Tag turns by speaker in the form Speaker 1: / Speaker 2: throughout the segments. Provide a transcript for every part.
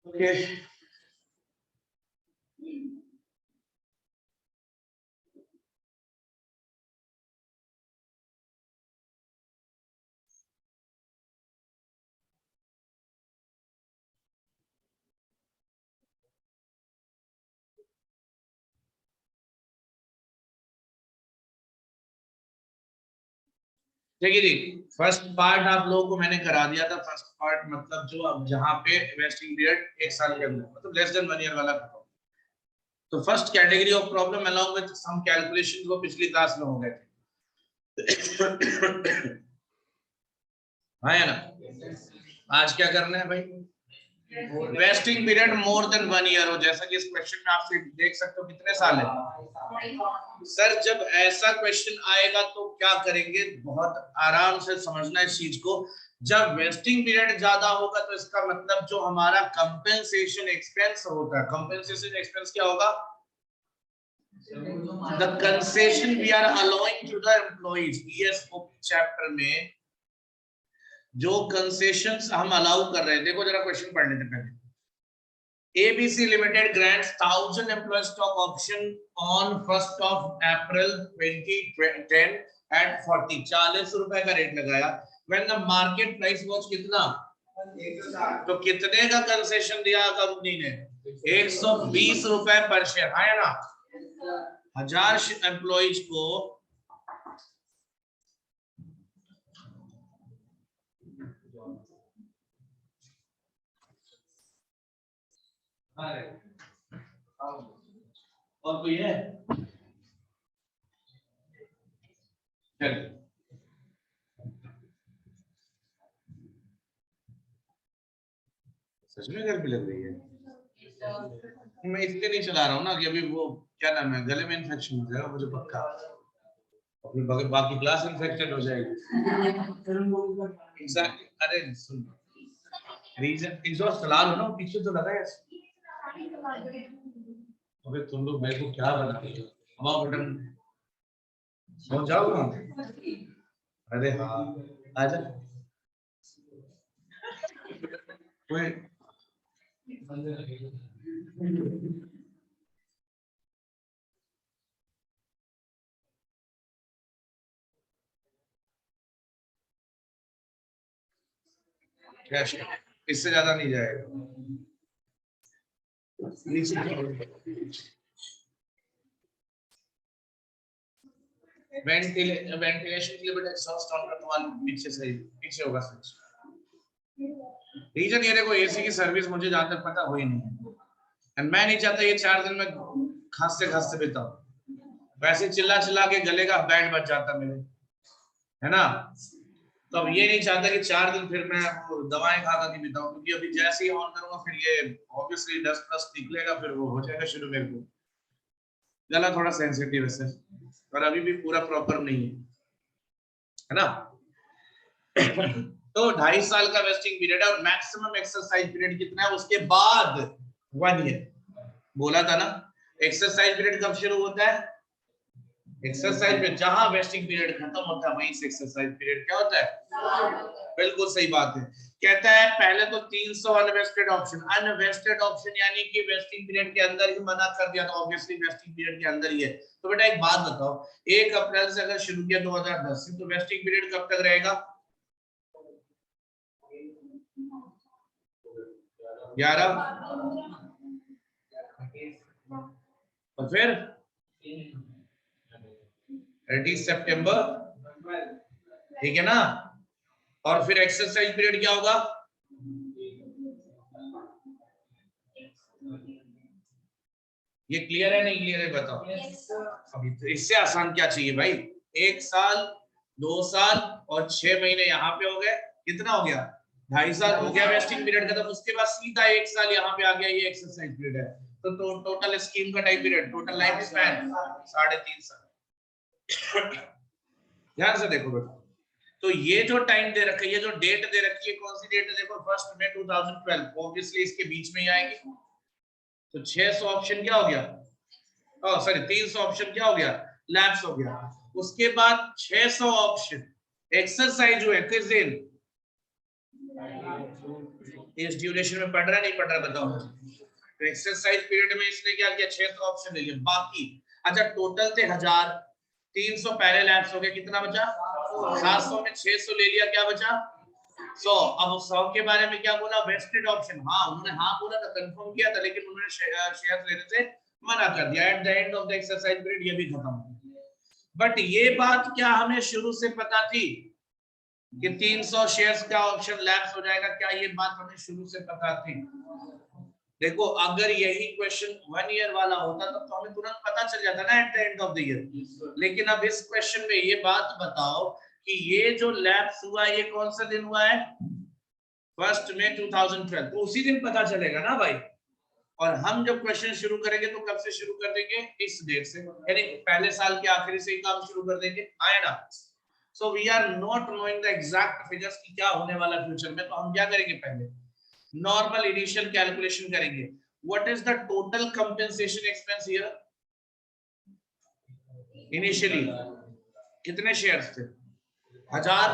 Speaker 1: Okay देखिए जी, first part आप लोगों को मैंने करा दिया था। फर्स्ट पार्ट मतलब जो अब जहां पे वेस्टिंग पीरियड 1 साल के अंदर मतलब लेस देन 1 ईयर वाला खत्म। तो first category of problem along with some calculation वो पिछली क्लास में हो गए थे। हाँ या ना? आज क्या करना है भाई? Vesting period more than 1 year हो, जैसा कि इस क्वेश्चन में आप देख सकते हो कितने साल है। सर जब ऐसा क्वेश्चन आएगा तो क्या करेंगे, बहुत आराम से समझना इस चीज को। जब वेस्टिंग पीरियड ज्यादा होगा तो इसका मतलब जो हमारा कंपेंसेशन एक्सपेंस होता है, कंपेंसेशन एक्सपेंस क्या होगा? The concession we are allowing to the employees, ESO chapter में जो कंसेशंस हम अलाउ कर रहे हैं, देखो जरा क्वेश्चन पढ़ लेते पहले। ABC Limited grants 1,000 employee stock option on 1st of April 2010 at 40 रुपए का रेट लगाया। When the market price was कितना? तो कितने का कंसेशन दिया कंपनी ने? 120 रुपए पर शेयर, है ना? 1000 एम्प्लॉइज को और कोई है? चलिए सच में गर्मी लग रही है। मैं इसलिए नहीं चला रहा हूँ ना कि अभी वो क्या नाम है, गले में इन्फेक्शन हो जाएगा मुझे पक्का, और बाकी क्लास इन्फेक्टेड हो जाएगी। एग्जैक्टली। अरे सुन, रीजन एग्जॉस्ट चला लो ना, पीछे तो लगा है। अबे तुम लोग मेरे को क्या बना रहे हो? हवा बटन सो जाओ ना। अरे हाँ आजा कोई। कैश इससे ज्यादा नहीं जाएगा। वेंटिलेशन के लिए बेटा एग्जॉस्ट ऑन करने वाले पीछे से पीछे होगा स्विच। रीजन ये देखो, एसी की सर्विस मुझे जहां तक पता हुई नहीं है, मैं नहीं चाहता ये 4 दिन में खांसते बिताऊं। वैसे चिल्ला चिल्ला के गले का बैंड बच जाता मेरे, है ना? तो अब ये नहीं चाहता कि 4 दिन फिर मैं दवाएं खा खा के बिताऊं, क्योंकि अभी जैसे ही ऑन करूंगा फिर ये ऑब्वियसली डस्ट प्लस निकलेगा, फिर वो हो जाएगा शुरू। मेरे को गला थोड़ा सेंसिटिव है सर, और अभी भी पूरा प्रॉपर नहीं है ना? तो 2.5 साल का वेस्टिंग पीरियड है, और मैक्सिमम एक्सरसाइज पीरियड कितना है उसके बाद 1 ईयर बोला था ना। एक्सरसाइज पीरियड कब शुरू होता है? एक्सरसाइज में जहां वेस्टिंग पीरियड खत्म होता है वहीं से एक्सरसाइज पीरियड क्या होता है? बिल्कुल सही बात है। कहता है पहले तो 300 अनवेस्टेड ऑप्शन, अनवेस्टेड ऑप्शन यानी कि वेस्टिंग पीरियड के अंदर ही मना कर दिया, तो ऑब्वियसली वेस्टिंग पीरियड के अंदर ही है। तो बेटा एक बात बताओ, 1 अप्रैल से अगर शुरू किया 2010 से, तो वेस्टिंग पीरियड कब तक रहेगा? 11। और फिर 30 सितंबर, ठीक है ना? और फिर एक्सरसाइज पीरियड क्या होगा? ये क्लियर है नहीं क्लियर है बताओ। अभी तो इससे आसान क्या चाहिए भाई? 1 साल, 2 साल और 6 महीने यहाँ पे हो गए, कितना हो गया? 2.5 साल हो गया वेस्टिंग पीरियड का। तो उसके बाद सीधा 1 साल यहाँ पे आ गया, ये एक्सरसाइज पीरियड है। तो टोटल स्कीम का time period, total life span 3.5 साल। ध्यान से देखो बेटा, तो ये जो टाइम दे रखा है, ये जो डेट दे रखी है, कौन सी डेट है? देखो 1 मई 2012, ऑब्वियसली इसके बीच में ही आएगी। तो 600 ऑप्शन क्या हो गया? सॉरी 300 ऑप्शन क्या हो गया? लैप्स हो गया। उसके बाद 600 ऑप्शन एक्सरसाइज हुए किस दिन? इस ड्यूरेशन में पढ़ रहा नहीं पढ़ रहा बताओ मुझे। तो एक्सरसाइज पीरियड में इसने क्या किया, 6 तो ऑप्शन ले लिए बाकी। अच्छा टोटल थे 1300 पहले लैप्स हो गए, कितना बचा 700 में 600 ले लिया, क्या बचा 100। अब 100 के बारे में क्या बोला, वेस्टेड ऑप्शन। हाँ उन्होंने हाँ बोला था, कंफर्म किया था, लेकिन उन्होंने शेयर लेने से मना कर दिया। At the end of the exercise period ये भी खत्म। बट ये बात क्या हमें शुरू से पता थी कि 300 शेयर्स का ऑप्शन लैप्स हो जाएगा, क्या ये बात हमें शुरू से पता थी? देखो अगर यही क्वेश्चन 1 ईयर वाला होता तो हमें तुरंत पता चल जाता ना at the end of the year. लेकिन अब इस क्वेश्चन में ये बात बताओ कि ये जो लैप्स हुआ ये कौन सा दिन हुआ है, 1 मई 2012, तो उसी दिन पता चलेगा ना भाई। और हम जब क्वेश्चन शुरू करेंगे तो कब से शुरू कर देंगे, इस डेट से, यानी पहले साल के आखिरी से ही काम शुरू कर देंगे, आए ना। So we are not knowing the exact figures कि क्या होने वाला फ्यूचर में, तो हम क्या करेंगे, पहले नॉर्मल इनिशियल कैलकुलेशन करेंगे। What is the total compensation expense here? Initially कितने शेयर्स थे, 1000,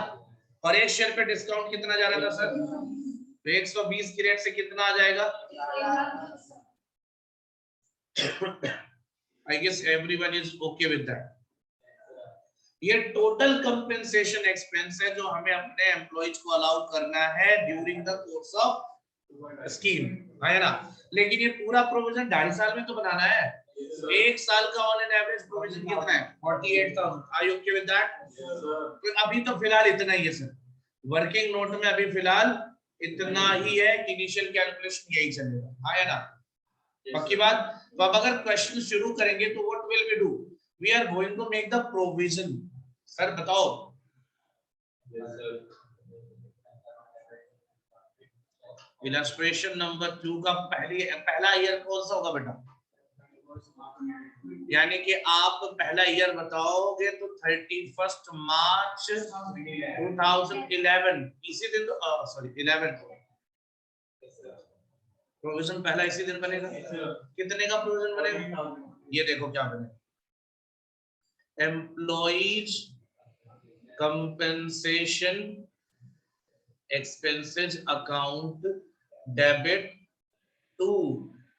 Speaker 1: और एक शेयर पे डिस्काउंट कितना जा रहा था सर, तो 120 की रेट से कितना आ जाएगा। I guess everyone is okay with that. ये टोटल कंपेंसेशन एक्सपेंस है जो हमें अपने एम्प्लॉइज को अलाउ करना है during the course of scheme, है ना। लेकिन ये पूरा प्रोविजन 2.5 साल में तो बनाना है। एक साल का ऑन एन एवरेज प्रोविजन कितना है, 48,000। Are you okay with that? तो अभी तो फिलहाल इतना ही है सर, वर्किंग नोट में अभी फिलहाल इतना ही है कि इनिशियल कैलकुलेशन यही चलेगा, है ना। पक्की बात। तो अब अगर क्वेश्चन शुरू करेंगे तो what will we do, we are going to make the provision. Sir बताओ। इलस्ट्रेशन नंबर 2 का पहला ईयर कौन सा होगा बेटा, यानी कि आप पहला ईयर बताओगे तो 31 मार्च 2011, इसी दिन तो सॉरी 11 प्रोविजन पहला इसी दिन बनेगा। कितने का प्रोविजन बनेगा, ये देखो क्या बनेगा, employees compensation expenses account debit to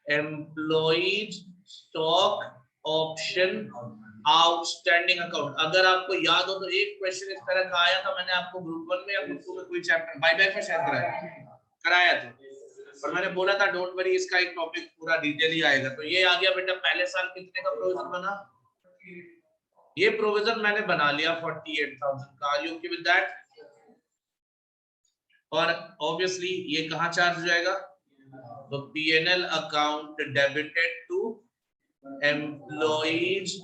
Speaker 1: employees stock option outstanding account। अगर आपको याद हो तो एक क्वेश्चन इस तरह का आया था, मैंने आपको ग्रुप 1 में या ग्रुप 2 में कोई चैप्टर बायबैक में शायद कराया था, और मैंने बोला था डोंट वरी इसका एक टॉपिक पूरा डिटेल ही आएगा। तो ये आ गया बेटा, पहले साल कितने का प्रोविजन बना, ये प्रोविजन मैंने बना लिया 48,000 का। Are you okay with that? और ऑब्वियसली ये कहां चार्ज हो जाएगा, तो PNL account debited to employees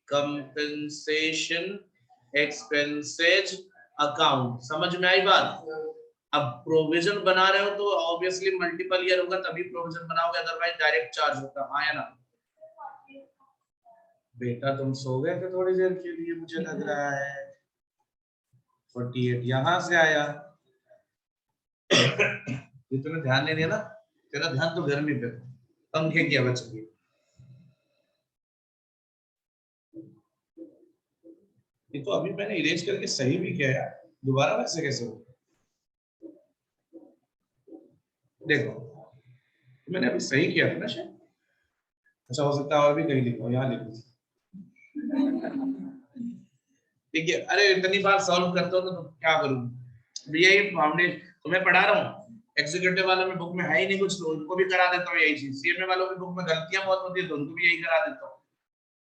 Speaker 1: compensation expenses account. समझ में आई बात? अब प्रोविजन बना रहे हो तो ऑब्वियसली मल्टीपल ईयर होगा तभी प्रोविजन बनाओगे, अदरवाइज डायरेक्ट चार्ज होता। आया ना बेटा, तुम सो गए थे थोड़ी देर के लिए मुझे लग रहा है। 48 यहां से आया। इतना ध्यान नहीं दिया ना, तेरा ध्यान तो गर्मी पे, पंखे की आवाज चली। ये तो अभी मैंने इरेज करके सही भी किया यार, दोबारा वैसे कैसे हो? देखो मैंने अभी सही किया था ना शायद, अच्छा हो सकता है और भी कहीं लिखो, यहाँ लिखो ठीक है। अरे इतनी बार सॉल्व करता हूँ तो क्या करूँ, यही हमने तुम्हें पढ़ा रहा हूँ। एग्जीक्यूटिव वालों में बुक में है ही नहीं कुछ, तो उनको भी करा देता हूँ यही चीज। सीएमए वालों की बुक में गलतियां बहुत होती है तो उनको भी यही करा देता हूँ,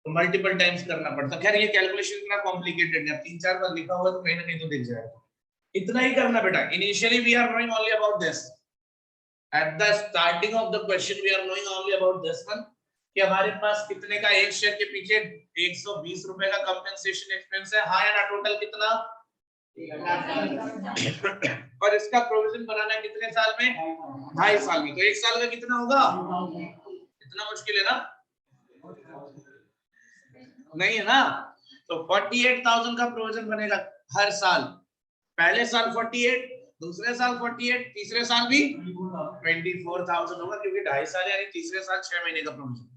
Speaker 1: तो मल्टीपल टाइम्स करना पड़ता। खैर ये कैलकुलेशन इतना कॉम्प्लिकेटेड है, 3-4 बार लिखा हुआ तो कहीं ना कहीं तो दिख जाएगा। इतना ही करना बेटा। Initially we are knowing only about this, at the starting of the question we are knowing only about this one, कि हमारे पास कितने का एक शेयर के पीछे 120 रुपए का कंपेंसेशन एक्सपेंस है, हाँ या ना, टोटल कितना और इसका प्रोविजन बनाना है कितने साल में, 2.5 साल में। तो एक साल का कितना होगा, इतना मुश्किल है ना, नहीं है ना। तो 48,000 का प्रोविजन बनेगा हर साल, पहले साल 48, दूसरे साल 48, तीसरे साल भी 24,000 होगा, क्योंकि 2.5 साल यानी तीसरे साल 6 महीने का प्रोविजन।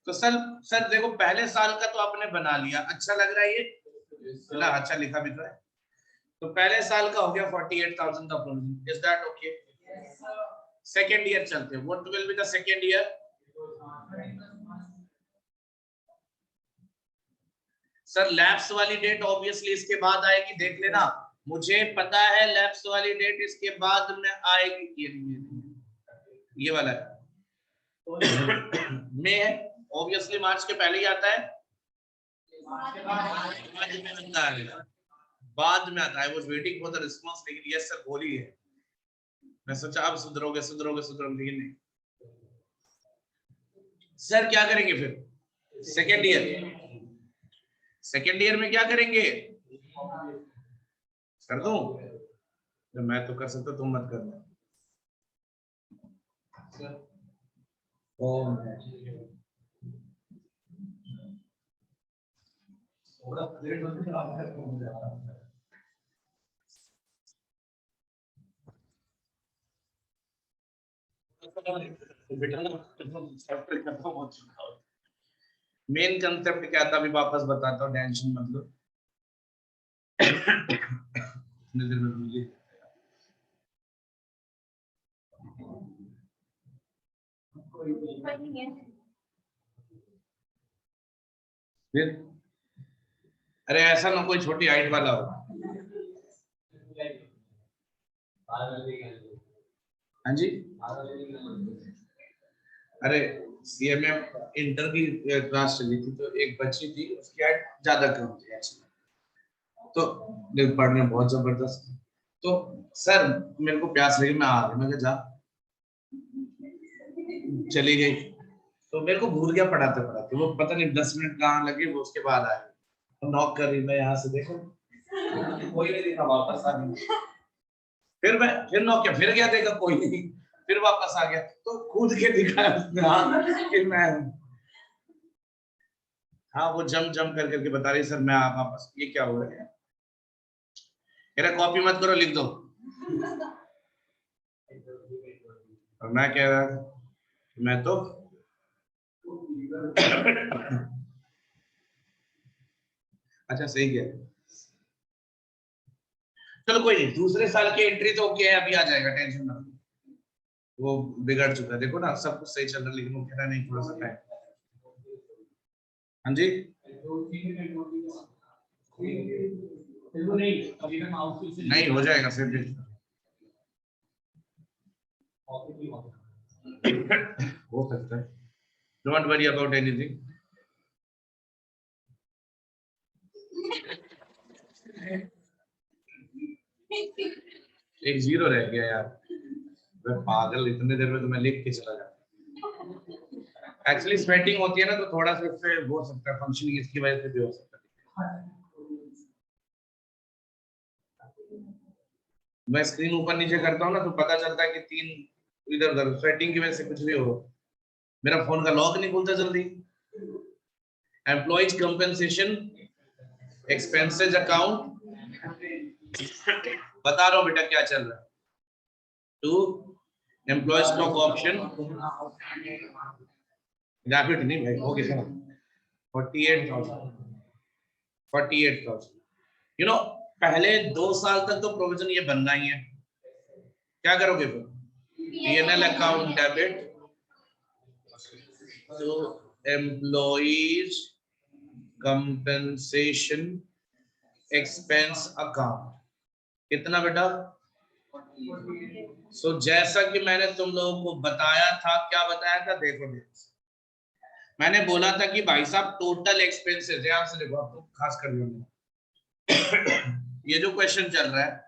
Speaker 1: तो सर देखो पहले साल का तो आपने बना लिया, अच्छा लग रहा है ये ना, अच्छा लिखा भी तो है। तो पहले साल का हो गया 48,000 का provision, is that okay? Second year चलते हैं। What will be the second year? Sir lapse वाली डेट ऑब्वियसली इसके बाद आएगी, देख लेना, मुझे पता है लैप्स वाली डेट इसके बाद में आएगी। ये वाला है मई है, ऑब्वियसली मार्च के पहले ही आता है, बाद में आता है। I was waiting for the response, लेकिन यस सर बोलिए, मैं सोचा आप सुधरोगे सुधरोगे सुधरोगे, लेकिन नहीं। सर क्या करेंगे फिर सेकेंड ईयर? सेकेंड ईयर में क्या करेंगे? कर दूं? तो मैं तो कर सकता, तुम मत करना। मेन कंसेप्ट क्या था अभी वापस बताता हूँ, टेंशन मत लो। फिर अरे ऐसा ना कोई छोटी हाइट वाला हो। हाँ जी, अरे सीएमएम इंटर की क्लास चली थी, तो एक बच्ची थी, उसकी हाइट ज्यादा कम थी एक्चुअली, तो पढ़ने बहुत जबरदस्त। तो सर मेरे को प्यास लगी, मैं आ गया, मैं जा चली गई, तो मेरे को भूल गया पढ़ाते पढ़ाते, वो पता नहीं 10 मिनट कहाँ लगे, वो उसके बाद आए, तो नॉक कर रही, मैं यहाँ से देखो कोई नहीं दिखा, वापस आ गई, फिर मैं फिर नॉक किया, फिर गया, देखा कोई नहीं, फिर वापस आ गया, तो कूद के दिखाया उसने हाँ कि मैं, हाँ वो जम जम कर करके बता रही, सर मैं आप वापस, ये क्या हो रहा है, मेरा कॉपी मत करो, लिख दो। और मैं कह रहा था मैं तो अच्छा सही किया, चलो कोई नहीं, दूसरे साल की एंट्री तो ओके है, अभी आ जाएगा, टेंशन मत लो, वो बिगड़ चुका है, देखो ना सब कुछ सही चल रहा है, लेकिन वो कह रहा नहीं थोड़ा सा टाइम। हाँ जी, नहीं हो जाएगा फिर भी, हो सकता है, डोंट वरी अबाउट एनीथिंग। एक जीरो रह गया यार, मैं पागल, इतने देर में तो मैं लिख के चला जाता। एक्चुअली स्वेटिंग होती है ना, तो थोड़ा सा इससे हो सकता है, फंक्शनिंग इसकी वजह से भी हो सकता है। मैं स्क्रीन ऊपर नीचे करता हूँ ना, तो पता चलता है कि 3 इधर उधर, स्वेटिंग की वजह से कुछ भी हो, मेरा फोन का लॉक नहीं खुलता जल्दी। एम्प्लॉइज कंपनसेशन एक्सपेंसेस अकाउंट, बता रहा हूँ बेटा क्या चल रहा है। To employee stock option, rapid नहीं भाई, हो गया 48,000 यू नो, पहले 2 साल तक तो प्रोविजन ये बनना ही है, क्या करोगे फिर? PNL account debit to employees compensation expense account, कितना बेटा? सो जैसा कि मैंने तुम लोगों को बताया था, क्या बताया था, देखो मैंने बोला था कि भाई साहब टोटल एक्सपेंसेस, ध्यान से देखो, आपको खास कर ये जो क्वेश्चन चल रहा है,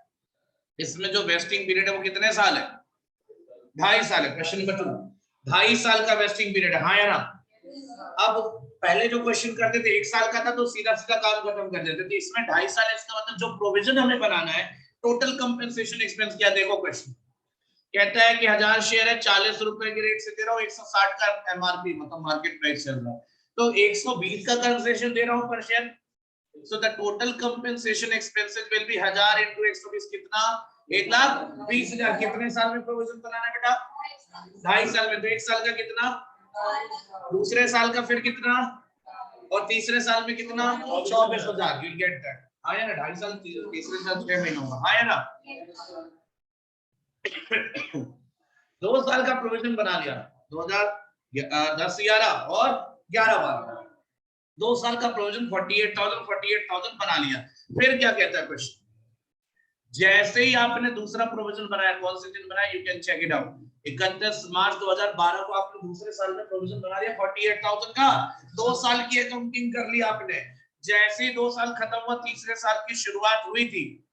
Speaker 1: इसमें जो वेस्टिंग पीरियड है वो कितने साल है? 2.5 साल है। क्वेश्चन नंबर 2, 2.5 साल का वेस्टिंग पीरियड है, हाँ या ना? अब पहले जो क्वेश्चन करते थे 1 साल का था, तो सीधा सीधा काम खत्म कर देते थे, इसमें 2.5 साल है, इसका मतलब जो प्रोविजन हमें बनाना है, टोटल कंपनसेशन एक्सपेंस क्या, देखो क्वेश्चन कहता है कि 1000 शेयर है, 40 रुपए के रेट से दे रहा हूँ, 160 का एमआरपी मतलब मार्केट प्राइस चल रहा है, तो 120 का कंसेशन दे रहा हूँ पर share. So the total compensation expenses will be 1000 into 120 कितना? 1,20,000। कितने साल में प्रोविजन बनाना है बेटा? 2.5 साल में। तो 1 साल का कितना, दूसरे साल का फिर कितना, और तीसरे साल में कितना? 24,000। You get that? आया ना? 2.5 साल, तीसरे साल 6 महीने होगा, आया ना? 2 साल का प्रोविजन बना लिया 2010-11 और 11-12, 2 साल का प्रोविजन 48,000 बना लिया। फिर क्या कहता है क्वेश्चन, जैसे ही आपने दूसरा प्रोविजन बनाया, कौन से दिन बनाया, you can check it out, 31 मार्च 2012 को आपने दूसरे साल में प्रोविजन बना दिया 48,000 का, 2 साल की अकाउंटिंग कर ली आपने। जैसे ही 2 साल खत्म हुआ, तीसरे साल की शुरुआत हुई थी,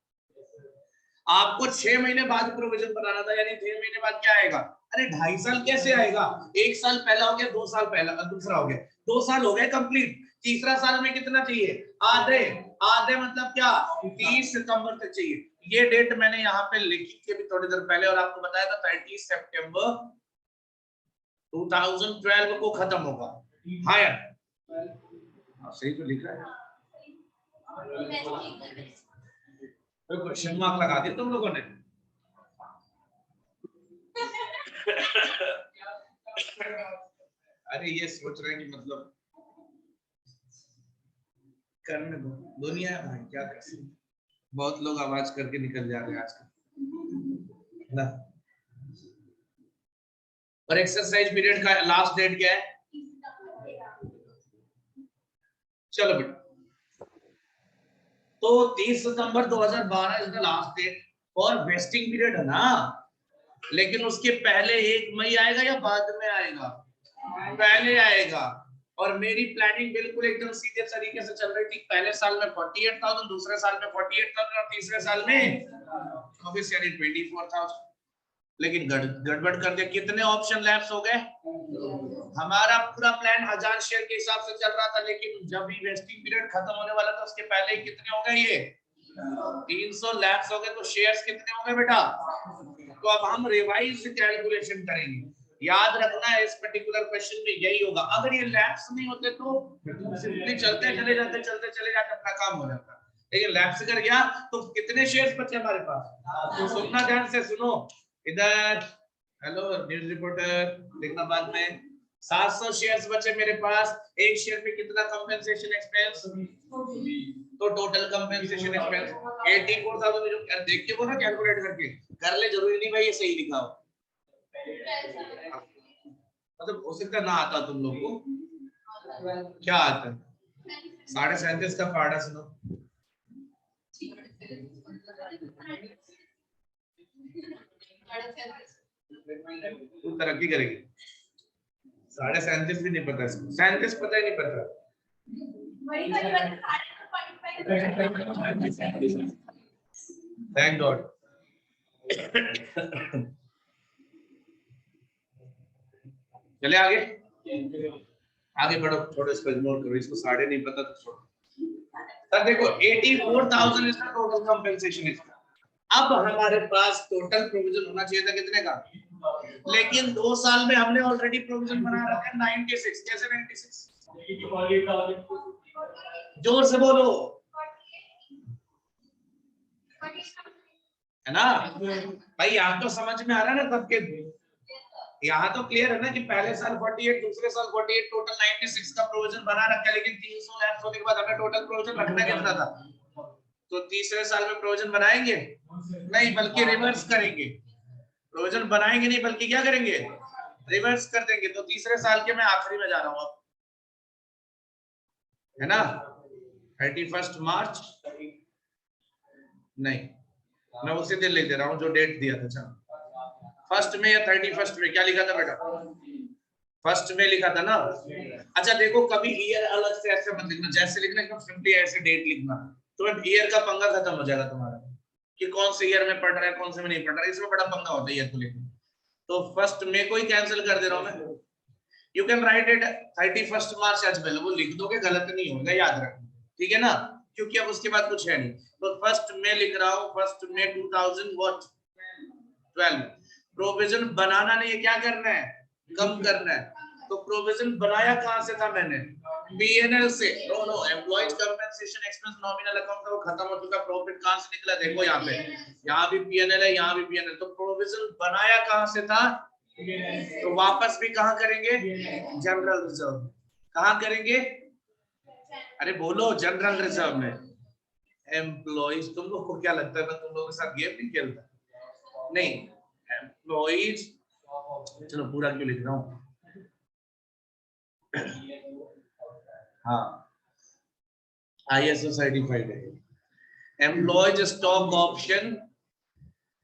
Speaker 1: आपको 6 महीने बाद प्रोविजन बनाना था, यानी 6 महीने बाद क्या आएगा, अरे 2.5 साल कैसे आएगा, 1 साल पहला हो गया, 2 साल पहला दूसरा हो गया, 2 साल हो गए कंप्लीट। तीसरा साल में कितना चाहिए, आधे, आधे मतलब क्या, 30 सितंबर तक चाहिए। ये डेट मैंने यहाँ पे लिखी थी अभी थोड़ी देर पहले और आपको बताया था 30 सितंबर 2012 को खत्म होगा। हाँ यार, सही तो लिखा है, क्वेश्चन मार्क लगा दिया तुम लोगों ने। अरे ये सोच रहे हैं कि मतलब करने दो, दुनिया है भाई, क्या कर सकते, बहुत लोग आवाज करके निकल जा रहे हैं आजकल ना। और एक्सरसाइज पीरियड का लास्ट डेट क्या है, चलो बेटा, तो 30 सितंबर 2012 is the last date for vesting period है ना, लेकिन उसके पहले 1 मई आएगा या बाद में आएगा, पहले आएगा। और मेरी प्लानिंग बिल्कुल एकदम सीधे तरीके से चल रही थी, पहले साल में 48,000, दूसरे साल में 48,000 और तीसरे साल में ऑब्वियसली 24,000, लेकिन गड़बड़ कर दिया। कितने ऑप्शन लैप्स हो गए, हमारा पूरा प्लान 1000 शेयर के हिसाब से चल रहा था, लेकिन जब भी वेस्टिंग पीरियड खत्म होने वाला था उसके पहले कितने हो गए, ये 300 लैप्स हो गए, तो शेयर्स कितने हो गए बेटा। तो अब हम रिवाइज कैलकुलेशन करेंगे, याद रखना है इस पर्टिकुलर क्वेश्चन में यही होगा। अगर ये लैप्स नहीं होते तो सिंपली चलते चले जाते अपना काम हो जाता, लेकिन लैप्स कर गया तो कितने शेयर्स बचे हमारे पास, तो सुनना ध्यान से सुनो इधर, हेलो न्यूज रिपोर्टर लिखना बाद में, 700 शेयर्स बचे मेरे पास, एक शेयर पे कितना कंपेंसेशन एक्सपेंस, तो टोटल कंपेंसेशन एक्सपेंस 84,000 जो देख के बोला कैलकुलेट करके कर ले, जरूरी नहीं भाई ये सही लिखा हो, मतलब हो सकता ना आता तुम लोग को, क्या आता है 37.5 का पहाड़ा सुनो, तू तरक्की करेगी, 37.5 भी नहीं पता इसको, 37 पता ही नहीं पता, थैंक गॉड। चले आगे, आगे बढ़ो, छोड़ो इसको, इग्नोर करो इसको, 7.5 नहीं पता तो छोड़ो। तब देखो 84,000 इज द टोटल कंपेंसेशन इसका। अब हमारे पास टोटल प्रोविजन होना चाहिए था कितने का, लेकिन 2 साल में हमने ऑलरेडी प्रोविजन बना रखा है 96, कैसे 96, जोर से बोलो, है ना भाई, यहाँ तो समझ में आ रहा है ना सबके, यहाँ तो क्लियर है ना कि पहले साल 48, दूसरे साल 48, टोटल 96 का प्रोविजन बना रखा है, लेकिन 300 लैप्स होने के बाद हमें टोटल प्रोविजन रखना कितना था, तो तीसरे साल में प्रोविजन बनाएंगे नहीं, बल्कि रिवर्स करेंगे, प्रोविजन बनाएंगे नहीं बल्कि क्या करेंगे, रिवर्स कर देंगे। तो तीसरे साल के मैं आखिरी में जा रहा हूँ अब, है ना, 31 मार्च नहीं, मैं उसी दिन लिख दे रहा हूँ जो डेट दिया था, चलो फर्स्ट में या 31 में, क्या लिखा था बेटा, फर्स्ट में लिखा था ना। अच्छा देखो, कभी ईयर अलग से ऐसे मत लिखना, जैसे लिखना एकदम सिंपली ऐसे डेट लिखना, तो ईयर का पंगा खत्म हो जाएगा तुम्हारा, कि कौन से ईयर में पढ़ रहा है कौन से में नहीं पढ़ रहा है, इसमें बड़ा पंगा होता है ईयर को लेकर। तो फर्स्ट में को ही कैंसिल कर दे रहा हूं मैं, you can write it 31 March as well, वो लिख दोगे गलत नहीं होगा, याद रखना, ठीक है ना, क्योंकि अब उसके बाद कुछ है नहीं। तो फर्स्ट में लिख रहा हूँ, फर्स्ट में 2012, प्रोविजन बनाना नहीं है, क्या करना है, कम करना है। तो प्रोविजन बनाया कहां से था मैंने, पीएनएल से, no no, employees compensation expense nominal account था, वो खत्म हो चुका, प्रॉफिट कहां से निकला, देखो यहाँ पे, यहाँ भी पीएनएल है, यहाँ भी पीएनएल, तो प्रोविजन बनाया कहां से था, तो वापस भी कहां करेंगे, जनरल रिजर्व, कहां करेंगे, अरे बोलो, जनरल रिजर्व में। एम्प्लॉयज, तुम लोग को क्या लगता है मैं तुम लोगों के साथ गेम नहीं खेलता, नहीं, एम्प्लॉयज चलो पूरा क्यों लिख रहा हूँ। हाँ ISO सर्टिफाइड है। Employees stock option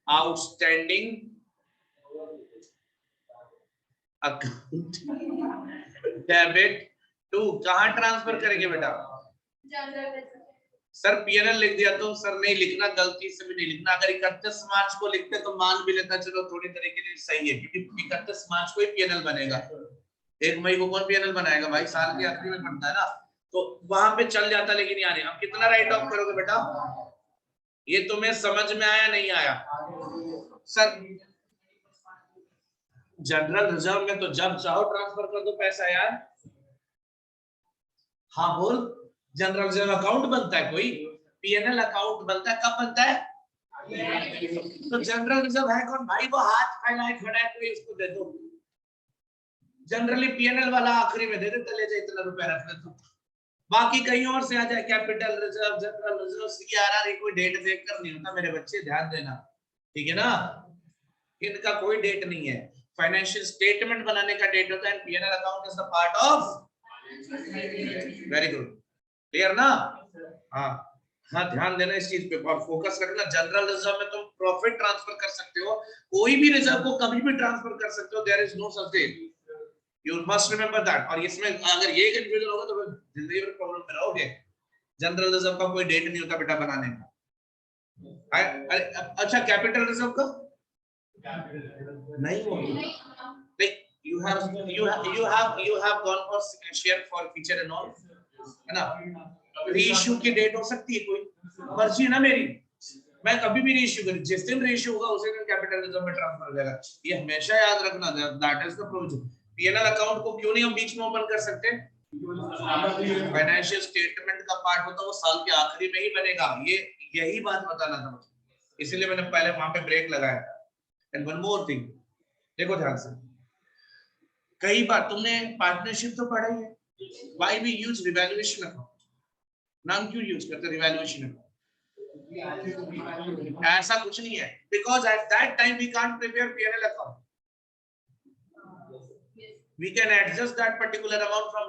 Speaker 1: outstanding account debit to कहाँ ट्रांसफर करेंगे बेटा? सर पीएनएल लिख दिया तो सर नहीं लिखना, गलती से भी नहीं लिखना। अगर 31 मार्च को लिखते तो मान भी लेता, चलो थोड़ी तरीके से सही है, क्योंकि 31 मार्च को ही पीएनएल बनेगा। 1 मई को कौन पीएनएल बनाएगा भाई, साल के आखिरी में बनता है ना, तो वहां पे चल जाता, लेकिन यहाँ नहीं। अब कितना राइट ऑफ करोगे बेटा? ये तुम्हें समझ में आया नहीं आया? सर जनरल रिजर्व में तो जब चाहो ट्रांसफर कर दो पैसा यार। हाँ बोल, जनरल रिजर्व अकाउंट बनता है कोई? पीएनएल अकाउंट बनता है, कब बनता है? तो जनरल रिजर्व है कौन भाई? वो हाथ फैलाए खड़ा है, कोई उसको दे दो। जनरली पीएनएल वाला आखिरी में दे देता, ले जा इतना रुपया रख ले तू, बाकी कहीं और से आ जाए। Capital reserve, general reserve, CRR, कोई डेट देखकर नहीं होता मेरे बच्चे, ध्यान देना, ठीक है ना? इनका कोई डेट नहीं है। फाइनेंशियल स्टेटमेंट बनाने का डेट होता है, and PNL account is the part of. Very good, clear ना? हाँ हाँ, ध्यान देना इस चीज पे और फोकस रखना। जनरल रिजर्व में तुम प्रॉफिट ट्रांसफर कर सकते हो, कोई भी रिजर्व को कभी भी ट्रांसफर कर सकते हो, there is no such thing, you must remember that. और इसमें अगर ये कंफ्यूजन होगा तो जिंदगी में प्रॉब्लम में रहोगे। जनरल रिजर्व का कोई डेट नहीं होता बेटा बनाने का। अच्छा कैपिटल रिजर्व का नहीं होगा, you have gone for share for feature and all, है ना? रीइश्यू की डेट हो सकती है, कोई मर्जी ना मेरी, मैं कभी भी रीइश्यू करूं, जिस दिन रीइश्यू होगा उसी दिन कैपिटल रिजर्व में ट्रांसफर हो जाएगा। ये हमेशा याद रखना, that is the provision. PNL account को क्यों नहीं हम बीच में ओपन कर सकते? फाइनेंशियल स्टेटमेंट का पार्ट होता है, वो साल के आखिरी में ही बनेगा। ये यही बात बताना था मुझे, इसीलिए मैंने पहले वहां पे ब्रेक लगाया था। एंड वन मोर थिंग, देखो ध्यान से, कई बार तुमने पार्टनरशिप तो पढ़ा ही है, why we use revaluation account, नाम क्यों यूज करते रिवैल्यूएशन अकाउंट? ऐसा कुछ नहीं है, because at that time we can't prepare PNL account, we can adjust that particular amount from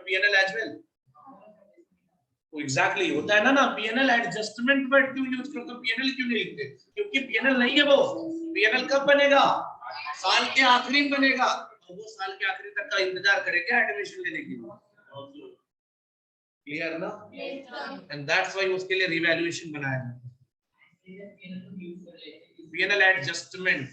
Speaker 1: PNL as well. Exactly, होता है ना पीएनएल एडजस्टमेंट वर्ड क्यों यूज करते हो, पीएनएल क्यों नहीं लिखते? क्योंकि पीएनएल नहीं है वो। पीएनएल कब बनेगा? साल के आखिरी में बनेगा, तो वो साल के आखिरी तक का इंतजार करेगा एडमिशन लेने के लिए। क्लियर ना? एंड दैट्स व्हाई उसके लिए रिवैल्यूएशन बनाया है, पीएनएल एडजस्टमेंट।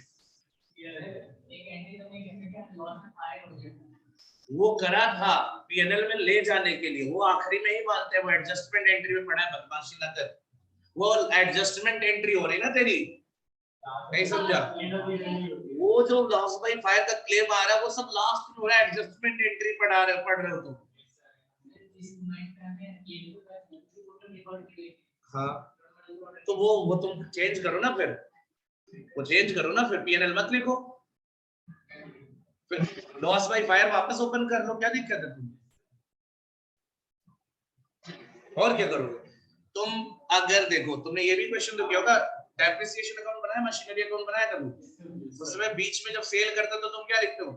Speaker 1: वो करा था पीएनएल में ले जाने के लिए, वो आखिरी में ही मानते हैं, वो एडजस्टमेंट एंट्री में पढ़ा है, बदमाशी ना कर। वो एडजस्टमेंट एंट्री हो रही ना तेरी, नहीं समझा? वो जो लॉस बाय फायर का क्लेम आ रहा है वो सब लास्ट में हो रहा है, एडजस्टमेंट एंट्री पढ़ रहे हो तुम। हाँ तो वो तुम चेंज करो ना, फिर वो चेंज करो ना, फिर पीएनएल मत लिखो, फिर लॉस बाय फायर वापस ओपन कर लो, क्या दिक्कत है तुम्हें? और क्या करोगे तुम? अगर देखो तुमने ये भी क्वेश्चन तो किया होगा, डेप्रिसिएशन अकाउंट बनाया, मशीनरी अकाउंट बनाया कभी, उसमें बीच में जब सेल करते हो तो तुम क्या लिखते हो?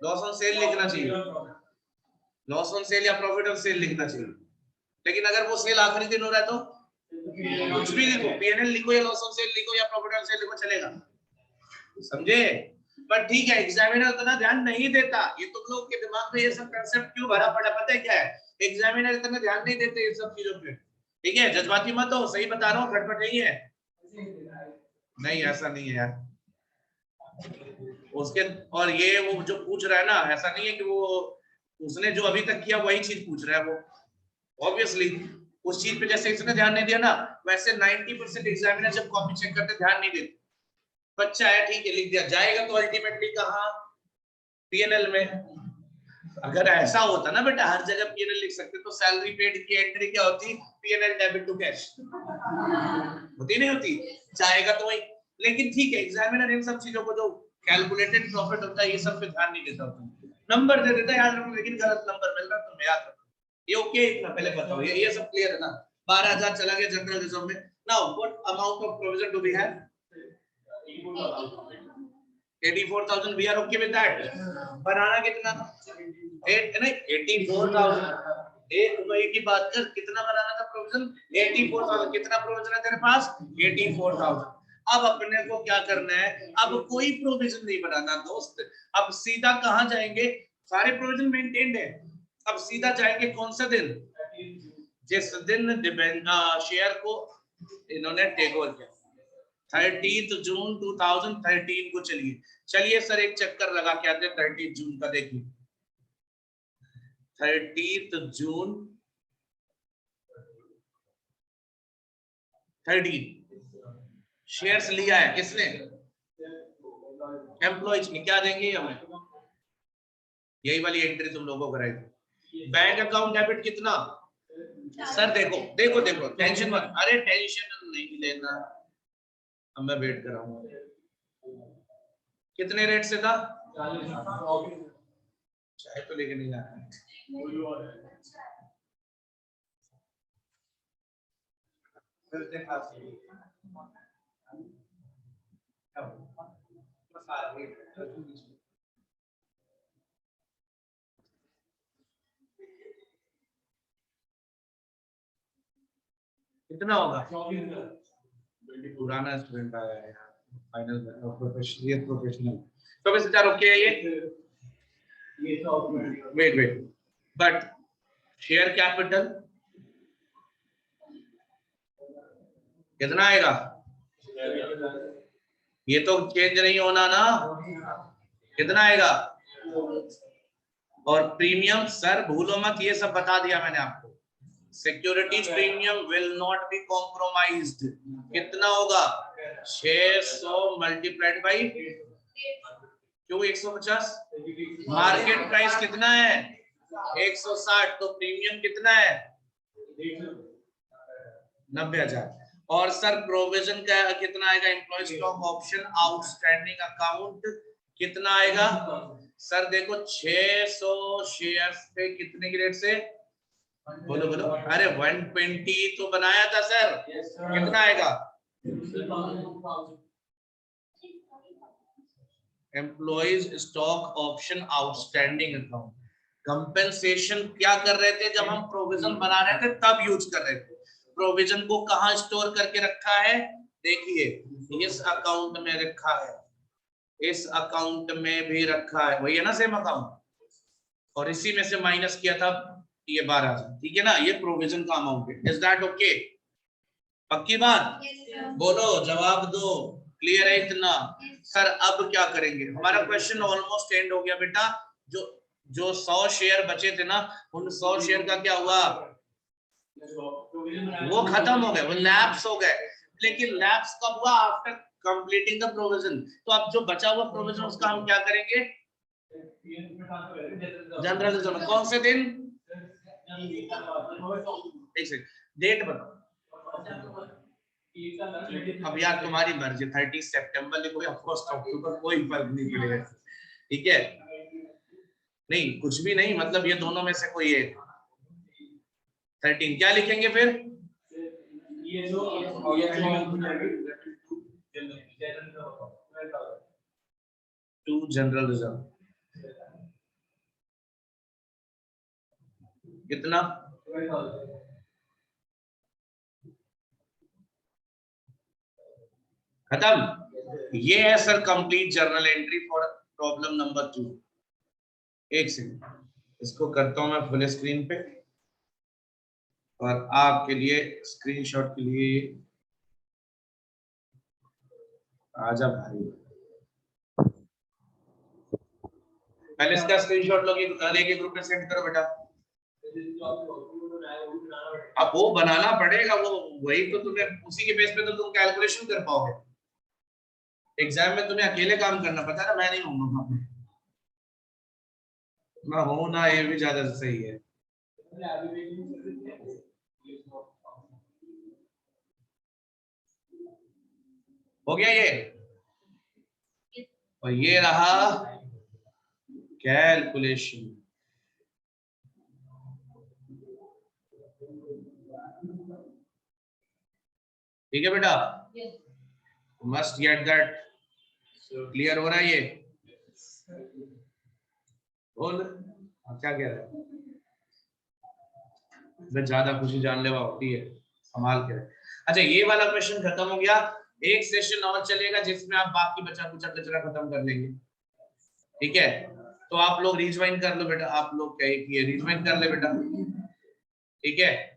Speaker 1: लॉस ऑन सेल लिखना चाहिए, लॉस ऑन सेल या प्रॉफिट ऑन सेल लिखना चाहिए। लेकिन अगर वो सेल आखिरी दिन हो रहा है तो कुछ भी लिखो, पीएनएल लिखो या लॉस ऑन सेल लिखो या प्रॉफिट ऑन सेल लिखो, चलेगा, समझे? पर ठीक है, एग्जामिनर इतना ध्यान नहीं देता, ये तुम लोग के दिमाग में ये सब कांसेप्ट क्यों भरा पड़ा पता है क्या है? एग्जामिनर इतना ध्यान नहीं देते ये सब चीजों पे, ठीक है? जज्बाती मत हो, सही बता रहा हूँ, खटपट नहीं है, नहीं ऐसा नहीं है यार उसके। और ये वो जो पूछ रहा है ना, ऐसा नहीं है कि वो उसने जो अभी तक किया वही चीज पूछ रहा है, वो ऑब्वियसली उस चीज पे जैसे इसने ध्यान नहीं दिया ना, वैसे 90% एग्जामिनर जब कॉपी चेक करते ध्यान नहीं देते। बच्चा है ठीक है लिख दिया, जाएगा तो अल्टीमेटली कहाँ? पीएनएल में। अगर ऐसा होता ना बेटा हर जगह पीएनएल लिख सकते तो सैलरी पेड की एंट्री क्या होती? पीएनएल डेबिट टू कैश होती नहीं होती? जाएगा तो वही। लेकिन ठीक है, एग्जामिनर इन सब चीजों को जो कैलकुलेटेड प्रॉफिट होता है ये सब पे ध्यान नहीं देता होता, नंबर दे देता है याद रखो, लेकिन गलत नंबर मिल रहा है तुम्हें, याद रखो ये ओके। इतना पहले बताओ, ये सब क्लियर है ना? 12,000 चला गया जनरल रिजर्व में। Now what amount of provision do we have? 84,000 we are okay with that. बनाना कितना? 84,000। एक ही बात कर, कितना बनाना था प्रोविजन? 84,000। कितना प्रोविजन है तेरे पास? 84,000। अब अपने को क्या करना है? अब कोई प्रोविजन नहीं बनाना दोस्त। अब सीधा कहां जाएंगे? सारे प्रोविजन मेंटेन्ड है। अब सीधा जाएंगे कौन सा दिन? जिस दिन शेयर को इन्होंने टेक ओवर किया, 30 जून 2013 को। चलिए सर एक चक्कर लगा के आते हैं 30 जून का। देखिए 30 जून 13 शेयर्स लिया है किसने? एम्प्लॉइज ने। क्या देंगे हमें? यही वाली एंट्री तुम लोगों को कराई थी। बैंक अकाउंट डेबिट कितना? सर देखो देखो देखो, टेंशन मत। अरे टेंशन नहीं लेना, अब मैं वेट कर रहा हूँ। कितने रेट से था? चाय तो लेके नहीं जाना है। कितना होगा? पुराना स्टूडेंट आया है फाइनल प्रोफेशनल। तो वैसे चार ओके है ये। वेट बट शेयर कैपिटल कितना आएगा? ये तो चेंज नहीं होना ना। कितना आएगा? और प्रीमियम सर भूलो मत, ये सब बता दिया मैंने आपको। Securities premium will not be compromised. कितना होगा? 600 मल्टीप्लाइड बाई क्यों 150? मार्केट प्राइस कितना है? 160। तो प्रीमियम कितना है? 90,000। और सर प्रोविजन का कितना आएगा? Employee stock option outstanding account कितना आएगा? सर देखो 600 शेयर्स पे कितने की रेट से? बोलो बोलो। अरे 120 तो बनाया था सर। कितना आएगा? Employees stock option outstanding account. Compensation क्या कर रहे थे? जब हम प्रोविजन बना रहे थे तब यूज कर रहे थे। प्रोविजन को कहाँ स्टोर करके रखा है? देखिए इस अकाउंट में रखा है, इस अकाउंट में भी रखा है, वही है ना सेम अकाउंट। और इसी में से माइनस किया था ये 12,000। ठीक है ना? ये प्रोविजन का अमाउंट है। Is that okay? पक्की बात? बोलो, जवाब दो। क्लियर है इतना? सर अब क्या करेंगे? हमारा क्वेश्चन ऑलमोस्ट एंड हो गया बेटा। जो जो 100 शेयर बचे थे ना, उन 100 शेयर का क्या हुआ? वो खत्म हो गए, वो लैप्स हो गए। लेकिन लैप्स कब हुआ? After completing the provision. तो अब जो बचा हुआ प्रोविजन उसका हम क्या करेंगे? General reserve. कौन से दिन? एक सेकंड, डेट बताओ। अब यार तुम्हारी मर्जी, 30 सितंबर लिखो या 1 अक्टूबर, कोई फर्क नहीं पड़ेगा। ठीक है? नहीं कुछ भी नहीं, मतलब ये दोनों में से कोई एक। 13 क्या लिखेंगे फिर? To general reserve. कितना? खत्म। ये है sir complete journal entry for problem number 2। एक सेकंड, इसको करता हूं मैं फुल स्क्रीन पे और आपके लिए स्क्रीनशॉट के लिए आजा भाई। पहले इसका स्क्रीनशॉट लेके ग्रुप में सेंड करो बेटा। अब वो बनाना पड़ेगा, वो वही तो तुम्हें, उसी के बेस पे तो तुम कैलकुलेशन कर पाओगे। एग्जाम में तुम्हें अकेले काम करना पता है ना, मैं नहीं होऊंगा। मैं हूं ना, ये भी ज्यादा सही है। हो गया ये? और ये रहा कैलकुलेशन। ठीक है बेटा? मस्ट गेट दैट क्लियर हो रहा है ये? बोल क्या कह रहे हैं? ज्यादा खुशी जानलेवा होती है, संभाल के। अच्छा ये वाला क्वेश्चन खत्म हो गया। एक सेशन और चलेगा जिसमें आप बाकी बचा कुचा कचरा खत्म कर लेंगे, ठीक है? तो आप लोग रिज्वाइन कर लो बेटा, आप लोग क्या रिज्वाइन कर ले बेटा, ठीक है?